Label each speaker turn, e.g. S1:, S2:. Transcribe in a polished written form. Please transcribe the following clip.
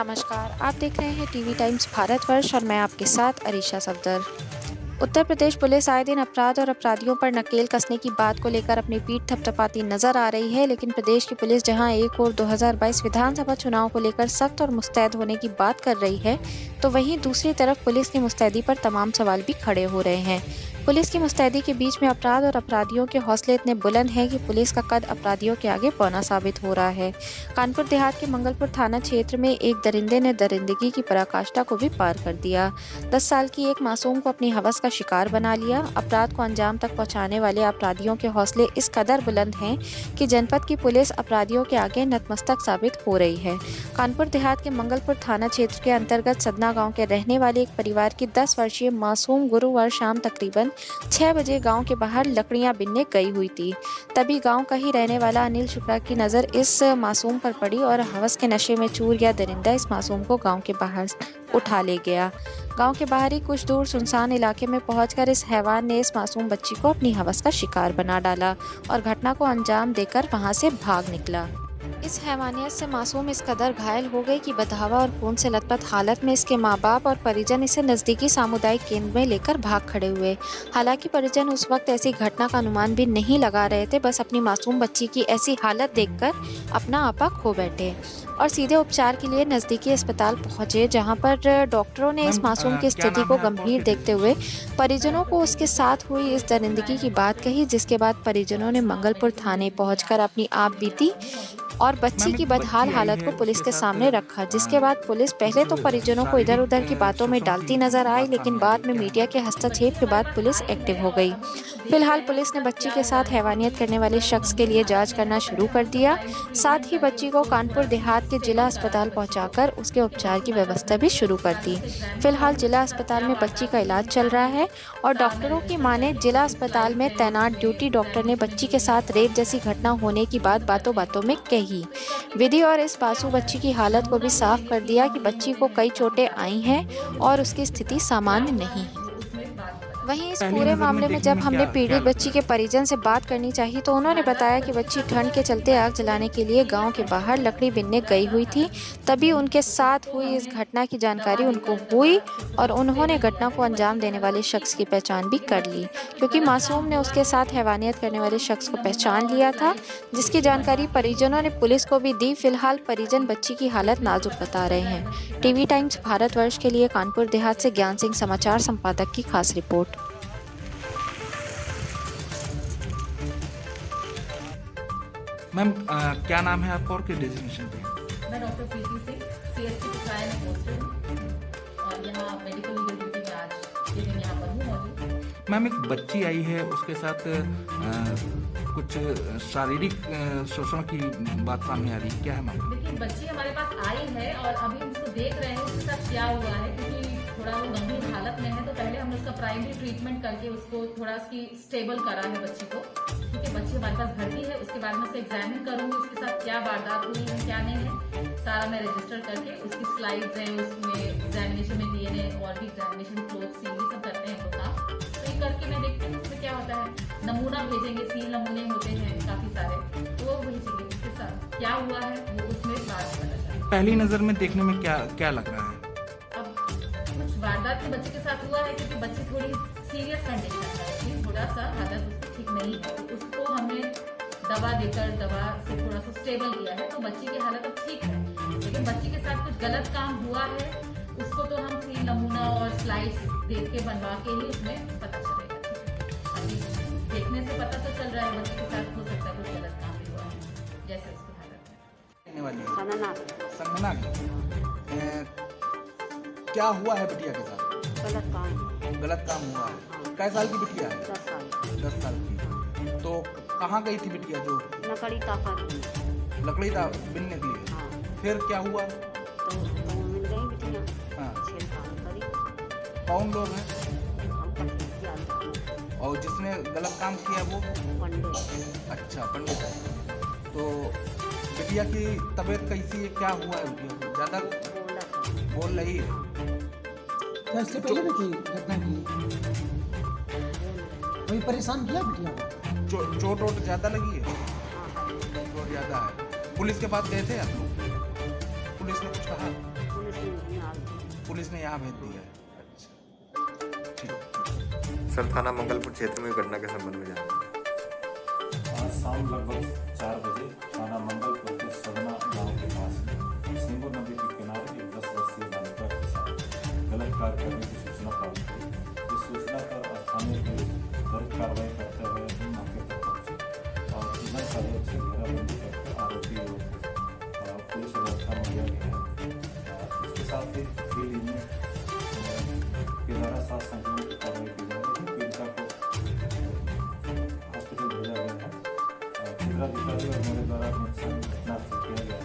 S1: नमस्कार, आप देख रहे हैं टीवी टाइम्स भारतवर्ष और मैं आपके साथ अरीशा सफदर। उत्तर प्रदेश पुलिस आए दिन अपराध और अपराधियों पर नकेल कसने की बात को लेकर अपनी पीठ थपथपाती नजर आ रही है, लेकिन प्रदेश की पुलिस जहां एक और 2022 विधानसभा चुनाव को लेकर सख्त और मुस्तैद होने की बात कर रही है, तो वहीं दूसरी तरफ पुलिस की मुस्तैदी पर तमाम सवाल भी खड़े हो रहे हैं। पुलिस की मुस्तैदी के बीच में अपराध और अपराधियों के हौसले इतने बुलंद हैं कि पुलिस का कद अपराधियों के आगे पौना साबित हो रहा है। कानपुर देहात के मंगलपुर थाना क्षेत्र में एक दरिंदे ने दरिंदगी की पराकाष्ठा को भी पार कर दिया। 10 साल की एक मासूम को अपनी हवस का शिकार बना लिया। अपराध को अंजाम तक पहुंचाने वाले अपराधियों के हौसले इस कदर बुलंद हैं कि जनपद की पुलिस अपराधियों के आगे नतमस्तक साबित हो रही है। कानपुर देहात के मंगलपुर थाना क्षेत्र के अंतर्गत सदना गाँव के रहने वाले एक परिवार की 10 वर्षीय मासूम गुरुवार शाम तकरीबन 6 बजे गांव के बाहर लकड़ियां बीनने गई हुई थी। तभी गांव का ही रहने वाला अनिल शुक्ला की नज़र इस मासूम पर पड़ी और हवस के नशे में चूर गया दरिंदा इस मासूम को गांव के बाहर उठा ले गया। गांव के बाहर ही कुछ दूर सुनसान इलाके में पहुंचकर इस हैवान ने इस मासूम बच्ची को अपनी हवस का शिकार बना डाला और घटना को अंजाम देकर वहां से भाग निकला। इस हैवानियत से मासूम इस कदर घायल हो गई कि बदहवा और खून से लथपथ हालत में इसके माँ बाप और परिजन इसे नज़दीकी सामुदायिक केंद्र में लेकर भाग खड़े हुए। हालांकि परिजन उस वक्त ऐसी घटना का अनुमान भी नहीं लगा रहे थे, बस अपनी मासूम बच्ची की ऐसी हालत देखकर अपना आपा खो बैठे और सीधे उपचार के लिए नज़दीकी अस्पताल पहुंचे, जहां पर डॉक्टरों ने इस मासूम की स्थिति को गंभीर देखते हुए परिजनों को उसके साथ हुई इस दरिंदगी की बात कही, जिसके बाद परिजनों ने मंगलपुर थाने पहुंचकर अपनी आप बीती और बच्ची की बदहाल हालत को पुलिस के सामने रखा। जिसके बाद पुलिस पहले तो परिजनों को इधर उधर की बातों में डालती नजर आई, लेकिन बाद में मीडिया के हस्तक्षेप के बाद पुलिस एक्टिव हो गई। फिलहाल पुलिस ने बच्ची के साथ हैवानियत करने वाले शख्स के लिए जांच करना शुरू कर दिया। साथ ही बच्ची को कानपुर देहात के जिला अस्पताल पहुंचाकर उसके उपचार की व्यवस्था भी शुरू कर दी। फिलहाल जिला अस्पताल में बच्ची का इलाज चल रहा है और डॉक्टरों की माने जिला अस्पताल में तैनात ड्यूटी डॉक्टर ने बच्ची के साथ रेप जैसी घटना होने की बात बातों बातों में कही। विधि और इस मासूम बच्ची की हालत को भी साफ कर दिया कि बच्ची को कई चोटें आई हैं और उसकी स्थिति सामान्य नहीं है। वहीं इस पूरे मामले में जब हमने पीड़ित बच्ची के परिजन से बात करनी चाहिए तो उन्होंने बताया कि बच्ची ठंड के चलते आग जलाने के लिए गांव के बाहर लकड़ी बीनने गई हुई थी। तभी उनके साथ हुई इस घटना की जानकारी उनको हुई और उन्होंने घटना को अंजाम देने वाले शख्स की पहचान भी कर ली, क्योंकि मासूम ने उसके साथ हैवानियत करने वाले शख्स को पहचान लिया था, जिसकी जानकारी परिजनों ने पुलिस को भी दी। फिलहाल परिजन बच्ची की हालत नाजुक बता रहे हैं। टीवी टाइम्स भारतवर्ष के लिए कानपुर देहात से ज्ञान सिंह समाचार संपादक की खास रिपोर्ट।
S2: मैम क्या नाम है आपका और किस डेजिग्नेशन पे?
S3: मैं डॉक्टर प्रीति सिंह, CHC पिथौरागढ़ में पोस्टेड हूँ और यहाँ मेडिकल लीगल ड्यूटी में आज के दिन यहाँ पर हूँ मौजूद।
S2: मैम एक बच्ची आई है, उसके साथ कुछ शारीरिक शोषण की बात सामने आ रही है, क्या है मैम?
S3: देखिए, बच्ची हमारे पास आई है और अभी हम उसको देख रहे हैं उसके साथ क्या हुआ है, क्योंकि थोड़ा वो गंभीर हालत में है। तो पहले हमने उसका प्राइमरी ट्रीटमेंट करके उसको थोड़ा उसकी स्टेबल करा है बच्ची को, क्योंकि बच्ची हमारे पास भर्ती है। उसके बाद में उसको एग्जामिन करूंगी, उसके साथ क्या वारदात हुई है क्या नहीं है, सारा मैं रजिस्टर करके उसकी स्लाइड्स हैं उसमें एग्जामिनेशन में DNA और भी एग्जामिनेशन क्लोथ सील ये सब करते हैं हम लोग काम। तो ये करके मैं देखती हूँ उसमें क्या होता है, नमूना भेजेंगे, सील नमूने होते हैं काफी सारे, तो वो भेजेंगे। उसके साथ क्या हुआ है वो उसमें बात पता चलेगी।
S2: पहली नजर में देखने में क्या लग रहा है?
S3: अब कुछ वारदात के बच्चे के साथ हुआ है, क्योंकि बच्ची थोड़ी सीरियस कंडीशन है, थोड़ा सा हालत उसकी ठीक नहीं है, तो उसको हमने दवा देकर दवा से थोड़ा सा स्टेबल किया है, तो बच्ची की हालत अब ठीक है। लेकिन बच्ची के साथ कुछ गलत काम हुआ है, उसको तो हम सील नमूना और स्लाइड्स देख के बनवा के ही उसमें पता चलेगा। अभी देखने से पता तो चल रहा है बच्ची के साथ हो सकता है कुछ गलत काम भी हुआ है, जैसे उसकी हालत है।
S2: संगना क्या हुआ है बिटिया के साथ? गलत काम हुआ है। कै साल की बिटिया है? 10 साल की। तो कहाँ गई थी बिटिया? जो लकड़ी बीनने के लिए।
S4: हाँ।
S2: फिर क्या हुआ?
S4: तो मिल गई बिटिया।
S2: हाँ।
S4: छेड़खानी करी।
S2: कौन लोग हैं?
S4: हम पंडित जानते
S2: और जिसने गलत काम किया वो?
S4: हैं। पंडित।
S2: अच्छा, पंडित है। तो बिटिया की तबीयत कैसी है, क्या हुआ है बिटिया को? ज़्यादा बोल रही है?
S5: इससे पहले भी कोई घटना की? कोई परेशान किया बिटिया को?
S2: चोट वोट ज़्यादा लगी है? चोट ज़्यादा है। पुलिस के पास गए थे आप लोग? पुलिस ने कुछ कहा? पुलिस ने यहाँ भेज दिया है। अच्छा ठीक।
S6: सर, थाना मंगलपुर क्षेत्र में घटना के संबंध में जाना।
S7: आज शाम लगभग 4 बजे थाना मंगलपुर के सदना गांव के पास सिंगू नदी के किनारे एक 10 वर्षीय बालिका के साथ गलत कार्य करने की सूचना प्राप्त हुई। इस सूचना पर स्थानीय पुलिस त्वरित कार्रवाई करते हुए मौके पर पहुंची और इधर सहयोग से घेराबंदी करके आरोपी को पुलिस सुरक्षा में लिया गया है। इसके साथ ही फील्ड में के द्वारा 7 संक्रमण की कार्रवाई की जा रही है। पीड़िता को हॉस्पिटल भेजा गया है। जिलाधिकारी और मेरे द्वारा घटनास्थल किया गया